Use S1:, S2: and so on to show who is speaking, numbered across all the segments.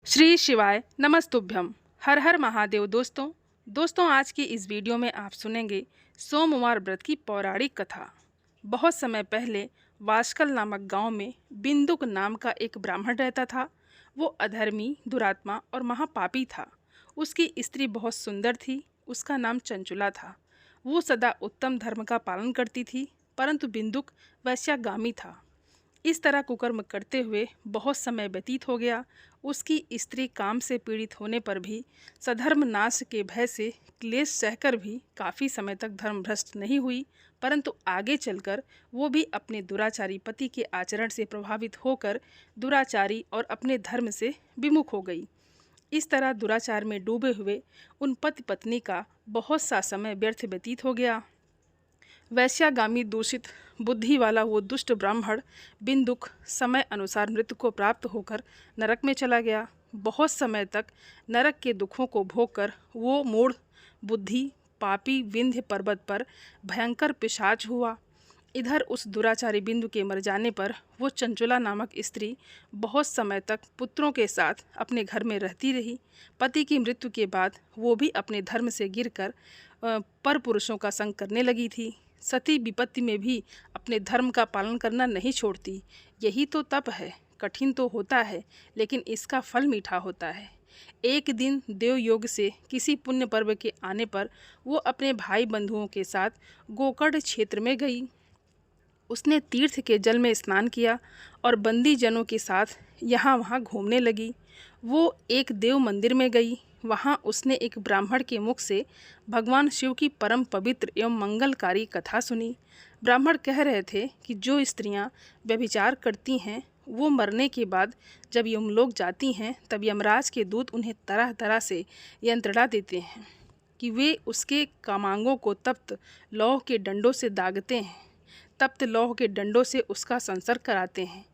S1: श्री शिवाय नमस्तुभ्यम। हर हर महादेव। दोस्तों आज की इस वीडियो में आप सुनेंगे सोमवार व्रत की पौराणिक कथा। बहुत समय पहले वाशकल नामक गांव में बिंदुक नाम का एक ब्राह्मण रहता था। वो अधर्मी, दुरात्मा और महापापी था। उसकी स्त्री बहुत सुंदर थी। उसका नाम चंचुला था। वो सदा उत्तम धर्म का पालन करती थी, परंतु बिंदुक वैश्यागामी था। इस तरह कुकर्म करते हुए बहुत समय व्यतीत हो गया। उसकी स्त्री काम से पीड़ित होने पर भी, सधर्म नाश के भय से क्लेश सहकर भी काफ़ी समय तक धर्मभ्रष्ट नहीं हुई, परंतु आगे चलकर वो भी अपने दुराचारी पति के आचरण से प्रभावित होकर दुराचारी और अपने धर्म से विमुख हो गई। इस तरह दुराचार में डूबे हुए उन पति पत्नी का बहुत सा समय व्यर्थ व्यतीत हो गया। वैश्यागामी दूषित बुद्धि वाला वो दुष्ट ब्राह्मण बिंदुक समय अनुसार मृत्यु को प्राप्त होकर नरक में चला गया। बहुत समय तक नरक के दुखों को भोगकर वो मूढ़ बुद्धि पापी विंध्य पर्वत पर भयंकर पिशाच हुआ। इधर उस दुराचारी बिंदु के मर जाने पर वो चंचुला नामक स्त्री बहुत समय तक पुत्रों के साथ अपने घर में रहती रही। पति की मृत्यु के बाद वो भी अपने धर्म से गिरकर पर पुरुषों का संग करने लगी थी। सती विपत्ति में भी अपने धर्म का पालन करना नहीं छोड़ती। यही तो तप है। कठिन तो होता है, लेकिन इसका फल मीठा होता है। एक दिन देवयोग से किसी पुण्य पर्व के आने पर वो अपने भाई बंधुओं के साथ गोकर्ण क्षेत्र में गई। उसने तीर्थ के जल में स्नान किया और बंदी जनों के साथ यहाँ वहाँ घूमने लगी। वो एक देव मंदिर में गई। वहाँ उसने एक ब्राह्मण के मुख से भगवान शिव की परम पवित्र एवं मंगलकारी कथा सुनी। ब्राह्मण कह रहे थे कि जो स्त्रियाँ व्यभिचार करती हैं, वो मरने के बाद जब यमलोक जाती हैं, तब यमराज के दूत उन्हें तरह तरह से यंत्रणा देते हैं कि वे उसके कामांगों को तप्त लौह के डंडों से दागते हैं। तप्त लौह के डंडों से उसका संसर्ग कराते हैं।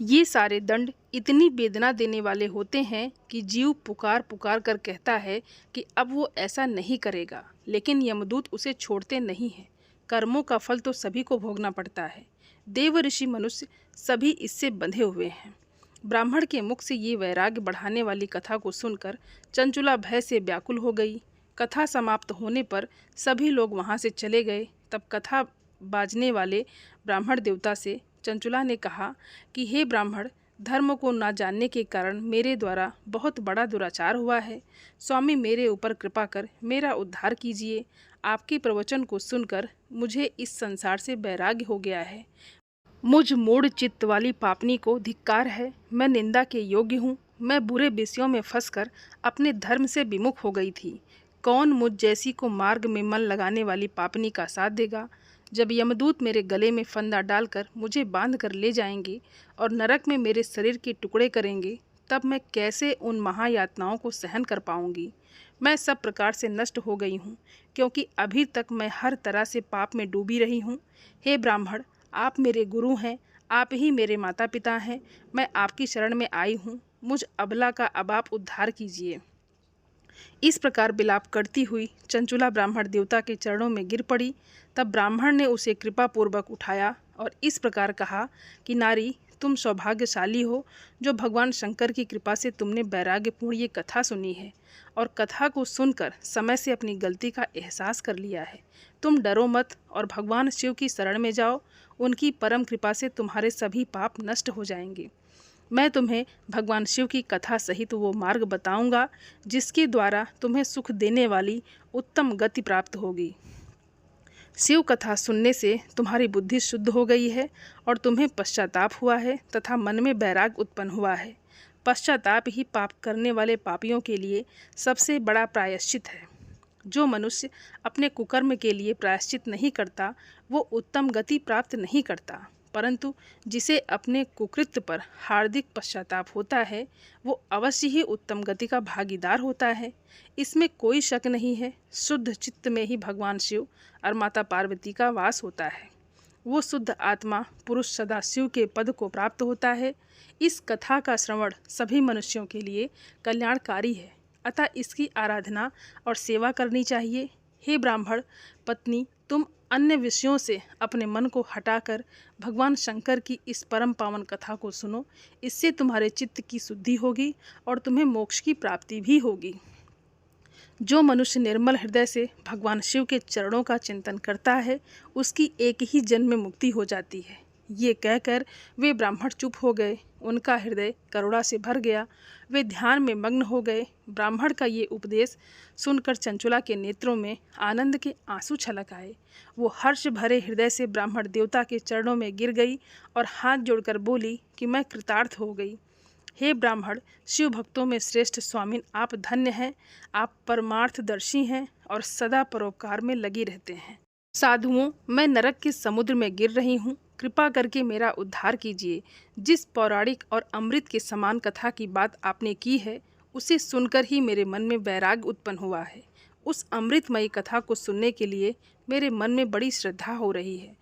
S1: ये सारे दंड इतनी वेदना देने वाले होते हैं कि जीव पुकार पुकार कर कहता है कि अब वो ऐसा नहीं करेगा, लेकिन यमदूत उसे छोड़ते नहीं हैं। कर्मों का फल तो सभी को भोगना पड़ता है। देव ऋषि मनुष्य सभी इससे बंधे हुए हैं। ब्राह्मण के मुख से ये वैराग्य बढ़ाने वाली कथा को सुनकर चंचुला भय से व्याकुल हो गई। कथा समाप्त होने पर सभी लोग वहाँ से चले गए। तब कथा बाजने वाले ब्राह्मण देवता से चंचुला ने कहा कि हे ब्राह्मण, धर्म को न जानने के कारण मेरे द्वारा बहुत बड़ा दुराचार हुआ है। स्वामी, मेरे ऊपर कृपा कर मेरा उद्धार कीजिए। आपके प्रवचन को सुनकर मुझे इस संसार से वैराग्य हो गया है। मुझ मूढ़ चित्त वाली पापनी को धिक्कार है। मैं निंदा के योग्य हूँ। मैं बुरे विषयों में फंसकर अपने धर्म से विमुख हो गई थी। कौन मुझ जैसी को मार्ग में मन लगाने वाली पापनी का साथ देगा? जब यमदूत मेरे गले में फंदा डालकर मुझे बांध कर ले जाएंगे और नरक में मेरे शरीर के टुकड़े करेंगे, तब मैं कैसे उन महायातनाओं को सहन कर पाऊंगी? मैं सब प्रकार से नष्ट हो गई हूँ, क्योंकि अभी तक मैं हर तरह से पाप में डूबी रही हूँ। हे ब्राह्मण, आप मेरे गुरु हैं, आप ही मेरे माता पिता हैं। मैं आपकी शरण में आई हूँ। मुझ अबला का अब आप उद्धार कीजिए। इस प्रकार विलाप करती हुई चंचुला ब्राह्मण देवता के चरणों में गिर पड़ी। तब ब्राह्मण ने उसे कृपापूर्वक उठाया और इस प्रकार कहा कि नारी, तुम सौभाग्यशाली हो जो भगवान शंकर की कृपा से तुमने वैराग्यपूर्ण ये कथा सुनी है और कथा को सुनकर समय से अपनी गलती का एहसास कर लिया है। तुम डरो मत और भगवान शिव की शरण में जाओ। उनकी परम कृपा से तुम्हारे सभी पाप नष्ट हो जाएंगे। मैं तुम्हें भगवान शिव की कथा सहित वो मार्ग बताऊंगा जिसके द्वारा तुम्हें सुख देने वाली उत्तम गति प्राप्त होगी। शिव कथा सुनने से तुम्हारी बुद्धि शुद्ध हो गई है और तुम्हें पश्चाताप हुआ है तथा मन में वैराग्य उत्पन्न हुआ है। पश्चाताप ही पाप करने वाले पापियों के लिए सबसे बड़ा प्रायश्चित है। जो मनुष्य अपने कुकर्म के लिए प्रायश्चित नहीं करता, वो उत्तम गति प्राप्त नहीं करता, परंतु जिसे अपने कुकृत्य पर हार्दिक पश्चाताप होता है, वो अवश्य ही उत्तम गति का भागीदार होता है। इसमें कोई शक नहीं है। शुद्ध चित्त में ही भगवान शिव और माता पार्वती का वास होता है। वो शुद्ध आत्मा पुरुष सदा शिव के पद को प्राप्त होता है। इस कथा का श्रवण सभी मनुष्यों के लिए कल्याणकारी है, अतः इसकी आराधना और सेवा करनी चाहिए। हे ब्राह्मण पत्नी, तुम अन्य विषयों से अपने मन को हटाकर भगवान शंकर की इस परम पावन कथा को सुनो। इससे तुम्हारे चित्त की शुद्धि होगी और तुम्हें मोक्ष की प्राप्ति भी होगी। जो मनुष्य निर्मल हृदय से भगवान शिव के चरणों का चिंतन करता है, उसकी एक ही जन्म में मुक्ति हो जाती है। ये कहकर वे ब्राह्मण चुप हो गए। उनका हृदय करुणा से भर गया। वे ध्यान में मग्न हो गए। ब्राह्मण का ये उपदेश सुनकर चंचुला के नेत्रों में आनंद के आंसू छलक आए। वो हर्ष भरे हृदय से ब्राह्मण देवता के चरणों में गिर गई और हाथ जोड़कर बोली कि मैं कृतार्थ हो गई। हे ब्राह्मण, शिव भक्तों में श्रेष्ठ स्वामिन, आप धन्य हैं। आप परमार्थदर्शी हैं और सदा परोपकार में लगे रहते हैं। साधुओं, मैं नरक के समुद्र में गिर रही हूँ, कृपा करके मेरा उद्धार कीजिए। जिस पौराणिक और अमृत के समान कथा की बात आपने की है, उसे सुनकर ही मेरे मन में वैराग्य उत्पन्न हुआ है। उस अमृतमयी कथा को सुनने के लिए मेरे मन में बड़ी श्रद्धा हो रही है।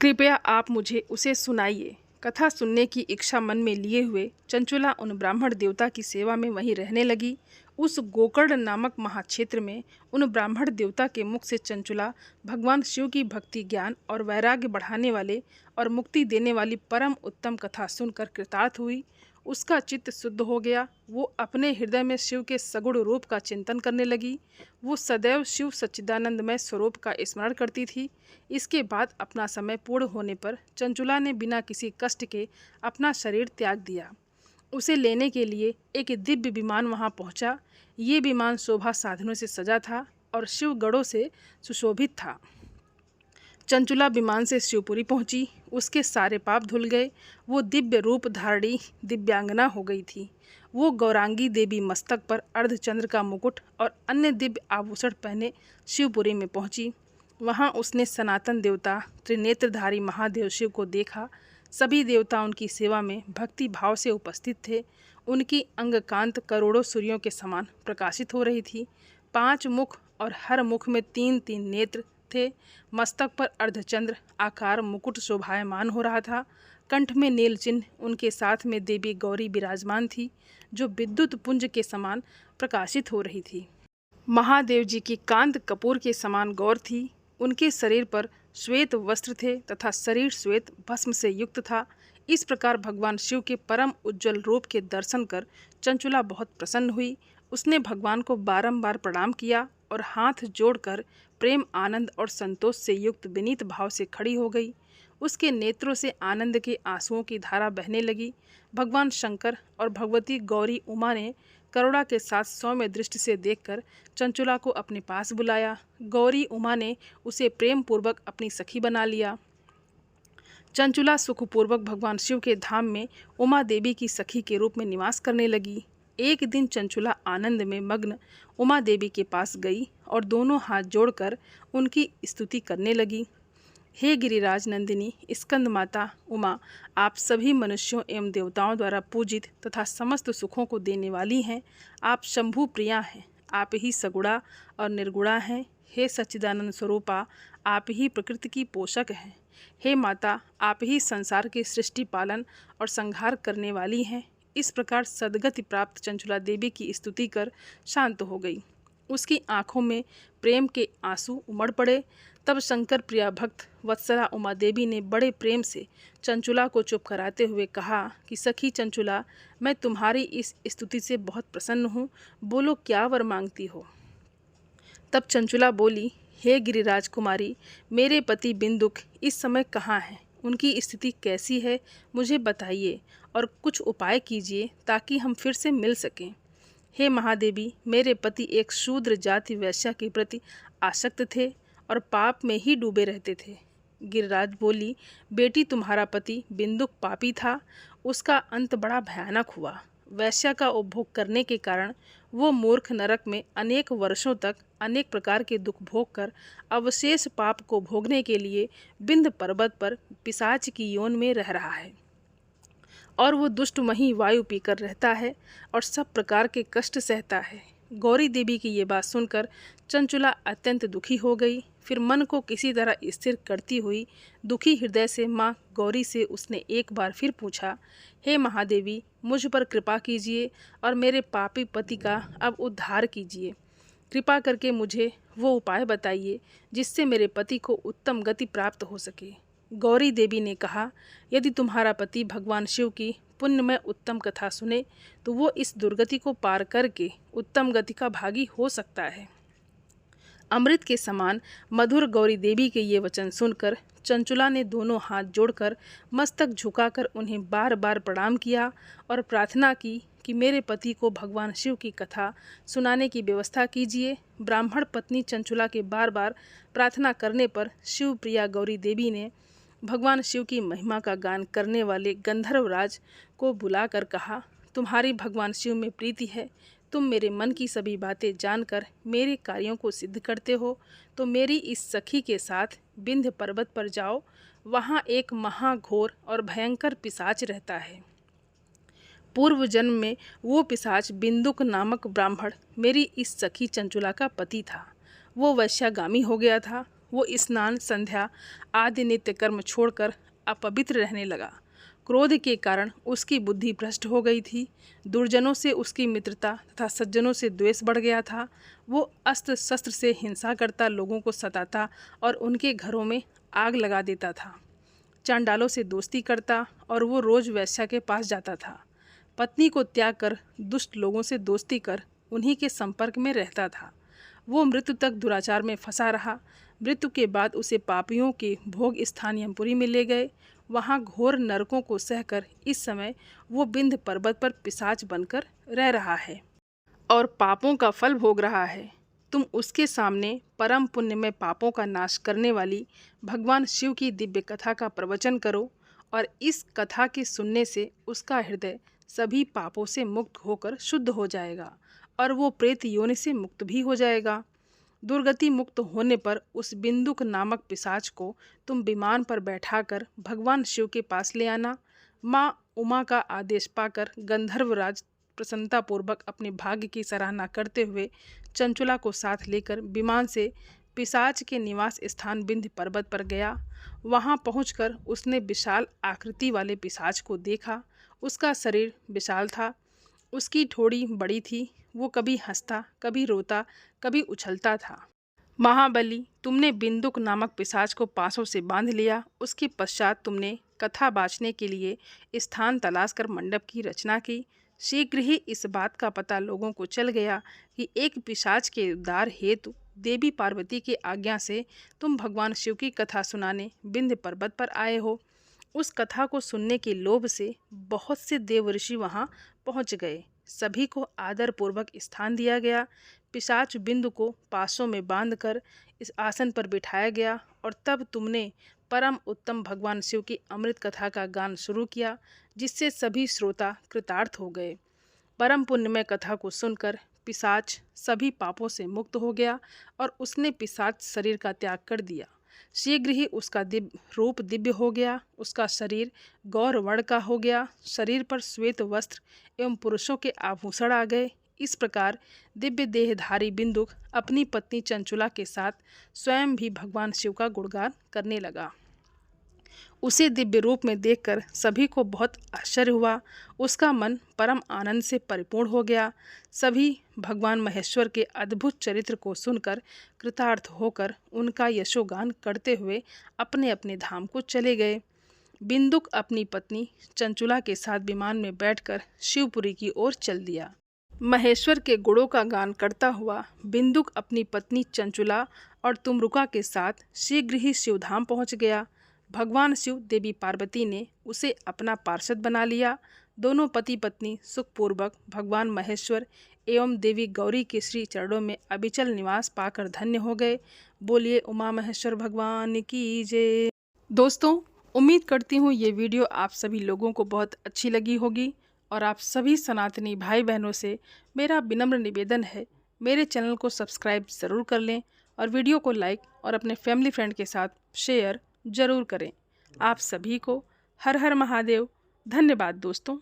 S1: कृपया आप मुझे उसे सुनाइए। कथा सुनने की इच्छा मन में लिए हुए चंचुला उन ब्राह्मण देवता की सेवा में वहीं रहने लगी। उस गोकर्ण नामक महाक्षेत्र में उन ब्राह्मण देवता के मुख से चंचुला भगवान शिव की भक्ति, ज्ञान और वैराग्य बढ़ाने वाले और मुक्ति देने वाली परम उत्तम कथा सुनकर कृतार्थ हुई। उसका चित्त शुद्ध हो गया। वो अपने हृदय में शिव के सगुण रूप का चिंतन करने लगी। वो सदैव शिव सच्चिदानंदमय स्वरूप का स्मरण करती थी। इसके बाद अपना समय पूर्ण होने पर चंचुला ने बिना किसी कष्ट के अपना शरीर त्याग दिया। उसे लेने के लिए एक दिव्य विमान वहां पहुंचा। ये विमान शोभा साधनों से सजा था और शिव गणों से सुशोभित था। चंचुला विमान से शिवपुरी पहुंची। उसके सारे पाप धुल गए। वो दिव्य रूप धारणी दिव्यांगना हो गई थी। वो गौरांगी देवी मस्तक पर अर्धचंद्र का मुकुट और अन्य दिव्य आभूषण पहने शिवपुरी में पहुंची। वहां उसने सनातन देवता त्रिनेत्रधारी महादेव शिव को देखा। सभी देवता उनकी सेवा में भक्ति भाव से उपस्थित थे। उनकी अंगकांत करोड़ों सूर्यों के समान प्रकाशित हो रही थी। 5 मुख और हर मुख में 3-3 नेत्र थे। मस्तक पर अर्धचंद्र आकार मुकुट शोभायमान हो रहा था। कंठ में नील चिन्ह। उनके साथ में देवी गौरी विराजमान थी, जो विद्युत पुंज के समान प्रकाशित हो रही थी। महादेव जी की कांत कपूर के समान गौर थी। उनके शरीर पर श्वेत वस्त्र थे तथा शरीर श्वेत भस्म से युक्त था। इस प्रकार भगवान शिव के परम उज्जवल रूप के दर्शन कर चंचुला बहुत प्रसन्न हुई। उसने भगवान को बारंबार प्रणाम किया और हाथ जोड़कर प्रेम, आनंद और संतोष से युक्त विनीत भाव से खड़ी हो गई। उसके नेत्रों से आनंद के आंसुओं की धारा बहने लगी। भगवान शंकर और भगवती गौरी उमा ने करुणा के साथ सौम्य दृष्टि से देखकर चंचुला को अपने पास बुलाया। गौरी उमा ने उसे प्रेम पूर्वक अपनी सखी बना लिया। चंचुला सुखपूर्वक भगवान शिव के धाम में उमा देवी की सखी के रूप में निवास करने लगी। एक दिन चंचुला आनंद में मग्न उमा देवी के पास गई और दोनों हाथ जोड़कर उनकी स्तुति करने लगी। हे गिरिराज नंदिनी स्कंद माता उमा, आप सभी मनुष्यों एवं देवताओं द्वारा पूजित तथा समस्त सुखों को देने वाली हैं। आप शंभु प्रिया हैं। आप ही सगुणा और निर्गुणा हैं। हे सच्चिदानंद स्वरूपा, आप ही प्रकृति की पोषक हैं। हे माता, आप ही संसार की सृष्टि, पालन और संहार करने वाली हैं। इस प्रकार सद्गति प्राप्त चंचुला देवी की स्तुति कर शांत हो गई। उसकी आंखों में प्रेम के आंसू उमड़ पड़े। तब शंकर प्रिया भक्त वत्सला उमा देवी ने बड़े प्रेम से चंचुला को चुप कराते हुए कहा कि सखी चंचुला, मैं तुम्हारी इस स्तुति से बहुत प्रसन्न हूँ। बोलो, क्या वर मांगती हो? तब चंचुला बोली, हे गिरिराज कुमारी, मेरे पति बिंदुक इस समय कहाँ हैं? उनकी स्थिति कैसी है, मुझे बताइए और कुछ उपाय कीजिए ताकि हम फिर से मिल सकें। हे महादेवी, मेरे पति एक शूद्र जाति वैश्या के प्रति आसक्त थे और पाप में ही डूबे रहते थे। गिरिराज बोली, बेटी, तुम्हारा पति बिंदुक पापी था। उसका अंत बड़ा भयानक हुआ। वैश्या का उपभोग करने के कारण वो मूर्ख नरक में अनेक वर्षों तक अनेक प्रकार के दुख भोग कर अवशेष पाप को भोगने के लिए विंध्य पर्वत पर पिशाच की योनि में रह रहा है और वो दुष्ट वहीं वायु पीकर रहता है और सब प्रकार के कष्ट सहता है। गौरी देवी की ये बात सुनकर चंचुला अत्यंत दुखी हो गई। फिर मन को किसी तरह स्थिर करती हुई दुखी हृदय से माँ गौरी से उसने एक बार फिर पूछा, हे महादेवी, मुझ पर कृपा कीजिए और मेरे पापी पति का अब उद्धार कीजिए। कृपा करके मुझे वो उपाय बताइए जिससे मेरे पति को उत्तम गति प्राप्त हो सके। गौरी देवी ने कहा, यदि तुम्हारा पति भगवान शिव की पुण्यमय उत्तम कथा सुने तो वो इस दुर्गति को पार करके उत्तम गति का भागी हो सकता है। अमृत के समान मधुर गौरी देवी के ये वचन सुनकर चंचुला ने दोनों हाथ जोड़कर मस्तक झुकाकर उन्हें बार बार प्रणाम किया और प्रार्थना की कि मेरे पति को भगवान शिव की कथा सुनाने की व्यवस्था कीजिए। ब्राह्मण पत्नी चंचुला के बार बार प्रार्थना करने पर शिव प्रिया गौरी देवी ने भगवान शिव की महिमा का गान करने वाले गंधर्वराज को बुलाकर कहा, तुम्हारी भगवान शिव में प्रीति है, तुम मेरे मन की सभी बातें जानकर मेरे कार्यों को सिद्ध करते हो, तो मेरी इस सखी के साथ विंध्य पर्वत पर जाओ। वहाँ एक महाघोर और भयंकर पिशाच रहता है। पूर्व जन्म में वो पिशाच बिंदुक नामक ब्राह्मण मेरी इस सखी चंचुला का पति था। वो वैश्यागामी हो गया था। वो स्नान, संध्या आदि नित्य कर्म छोड़कर अपवित्र रहने लगा। क्रोध के कारण उसकी बुद्धि भ्रष्ट हो गई थी। दुर्जनों से उसकी मित्रता तथा सज्जनों से द्वेष बढ़ गया था। वो अस्त्र शस्त्र से हिंसा करता, लोगों को सताता और उनके घरों में आग लगा देता था। चांडालों से दोस्ती करता और वो रोज वैश्या के पास जाता था। पत्नी को त्याग कर दुष्ट लोगों से दोस्ती कर उन्हीं के संपर्क में रहता था। वो मृत्यु तक दुराचार में फंसा रहा। मृत्यु के बाद उसे पापियों के भोग स्थान यमपुरी में ले गए। वहाँ घोर नरकों को सहकर इस समय वो विंध्य पर्वत पर पिशाच बनकर रह रहा है और पापों का फल भोग रहा है। तुम उसके सामने परम पुण्य में पापों का नाश करने वाली भगवान शिव की दिव्य कथा का प्रवचन करो और इस कथा के सुनने से उसका हृदय सभी पापों से मुक्त होकर शुद्ध हो जाएगा और वो प्रेत योनि से मुक्त भी हो जाएगा। दुर्गति मुक्त होने पर उस बिंदुक नामक पिशाच को तुम विमान पर बैठाकर भगवान शिव के पास ले आना। माँ उमा का आदेश पाकर गंधर्वराज प्रसन्नतापूर्वक अपने भाग्य की सराहना करते हुए चंचुला को साथ लेकर विमान से पिशाच के निवास स्थान विंध्य पर्वत पर गया। वहां पहुंचकर उसने विशाल आकृति वाले पिशाच को देखा। उसका शरीर विशाल था, उसकी ठोड़ी बड़ी थी। वो कभी हंसता, कभी रोता, कभी उछलता था। महाबली, तुमने बिंदुक नामक पिशाच को पांसों से बांध लिया। उसके पश्चात तुमने कथा बाँचने के लिए स्थान तलाश कर मंडप की रचना की। शीघ्र ही इस बात का पता लोगों को चल गया कि एक पिशाच के उद्धार हेतु देवी पार्वती की आज्ञा से तुम भगवान शिव की कथा सुनाने विंध्य पर्वत पर आए हो। उस कथा को सुनने के लोभ से बहुत से देव ऋषि वहाँ पहुँच गए। सभी को आदर पूर्वक स्थान दिया गया। पिशाच बिंदु को पासों में बांधकर इस आसन पर बिठाया गया और तब तुमने परम उत्तम भगवान शिव की अमृत कथा का गान शुरू किया, जिससे सभी श्रोता कृतार्थ हो गए। परम पुण्यमय कथा को सुनकर पिशाच सभी पापों से मुक्त हो गया और उसने पिशाच शरीर का त्याग कर दिया। शीघ्र ही उसका रूप दिव्य हो गया। उसका शरीर गौर वर्ण का हो गया। शरीर पर श्वेत वस्त्र एवं पुरुषों के आभूषण आ गए। इस प्रकार दिव्य देहधारी बिंदुक अपनी पत्नी चंचुला के साथ स्वयं भी भगवान शिव का गुणगान करने लगा। उसे दिव्य रूप में देखकर सभी को बहुत आश्चर्य हुआ। उसका मन परम आनंद से परिपूर्ण हो गया। सभी भगवान महेश्वर के अद्भुत चरित्र को सुनकर कृतार्थ होकर उनका यशोगान करते हुए अपने अपने धाम को चले गए। बिंदुक अपनी पत्नी चंचुला के साथ विमान में बैठकर शिवपुरी की ओर चल दिया। महेश्वर के गुणों का गान करता हुआ बिंदुक अपनी पत्नी चंचुला और तुमरुका के साथ शीघ्र ही शिवधाम पहुँच गया। भगवान शिव, देवी पार्वती ने उसे अपना पार्षद बना लिया। दोनों पति पत्नी सुखपूर्वक भगवान महेश्वर एवं देवी गौरी के श्री चरणों में अविचल निवास पाकर धन्य हो गए। बोलिए उमा महेश्वर भगवान की जय। दोस्तों, उम्मीद करती हूँ ये वीडियो आप सभी लोगों को बहुत अच्छी लगी होगी और आप सभी सनातनी भाई बहनों से मेरा विनम्र निवेदन है, मेरे चैनल को सब्सक्राइब ज़रूर कर लें और वीडियो को लाइक और अपने फैमिली फ्रेंड के साथ शेयर ज़रूर करें। आप सभी को हर हर महादेव। धन्यवाद दोस्तों।